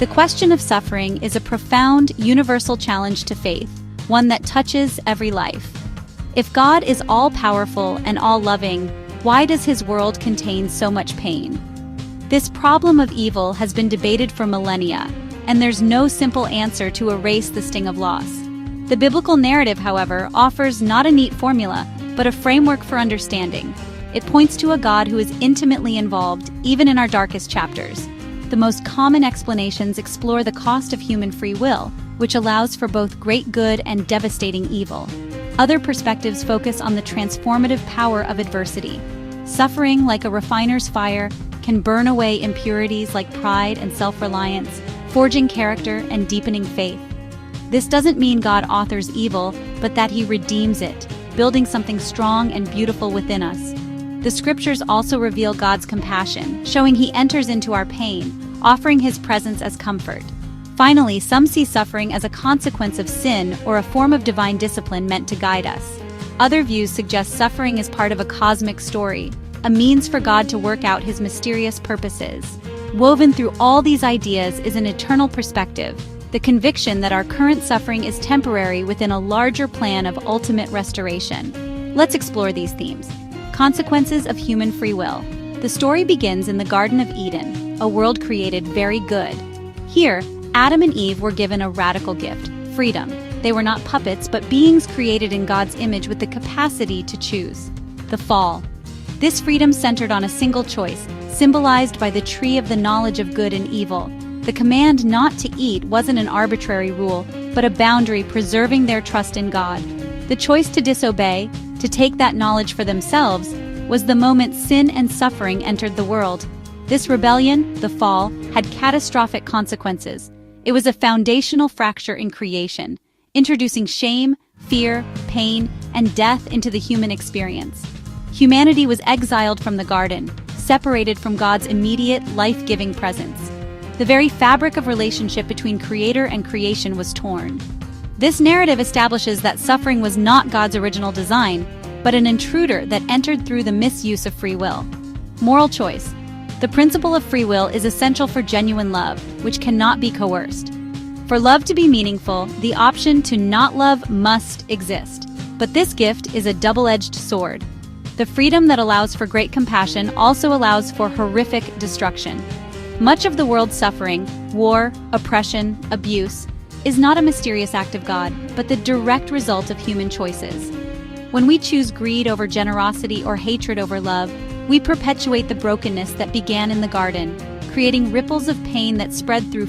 The question of suffering is a profound, universal challenge to faith, one that touches every life. If God is all-powerful and all-loving, why does His world contain so much pain? This problem of evil has been debated for millennia, and there's no simple answer to erase the sting of loss. The biblical narrative, however, offers not a neat formula, but a framework for understanding. It points to a God who is intimately involved, even in our darkest chapters. The most common explanations explore the cost of human free will, which allows for both great good and devastating evil. Other perspectives focus on the transformative power of adversity. Suffering, like a refiner's fire, can burn away impurities like pride and self-reliance, forging character and deepening faith. This doesn't mean God authors evil, but that He redeems it, building something strong and beautiful within us. The scriptures also reveal God's compassion, showing He enters into our pain, offering His presence as comfort. Finally, some see suffering as a consequence of sin or a form of divine discipline meant to guide us. Other views suggest suffering is part of a cosmic story, a means for God to work out His mysterious purposes. Woven through all these ideas is an eternal perspective, the conviction that our current suffering is temporary within a larger plan of ultimate restoration. Let's explore these themes. Consequences of human free will. The story begins in the Garden of Eden, a world created very good. Here, Adam and Eve were given a radical gift, freedom. They were not puppets, but beings created in God's image with the capacity to choose. The fall. This freedom centered on a single choice, symbolized by the tree of the knowledge of good and evil. The command not to eat wasn't an arbitrary rule, but a boundary preserving their trust in God. The choice to disobey, to take that knowledge for themselves, was the moment sin and suffering entered the world. This rebellion, the fall, had catastrophic consequences. It was a foundational fracture in creation, introducing shame, fear, pain, and death into the human experience. Humanity was exiled from the garden, separated from God's immediate, life-giving presence. The very fabric of relationship between Creator and creation was torn. This narrative establishes that suffering was not God's original design, but an intruder that entered through the misuse of free will. Moral choice. The principle of free will is essential for genuine love, which cannot be coerced. For love to be meaningful, the option to not love must exist. But this gift is a double-edged sword. The freedom that allows for great compassion also allows for horrific destruction. Much of the world's suffering, war, oppression, abuse, is not a mysterious act of God, but the direct result of human choices. When we choose greed over generosity or hatred over love, we perpetuate the brokenness that began in the garden, creating ripples of pain that spread through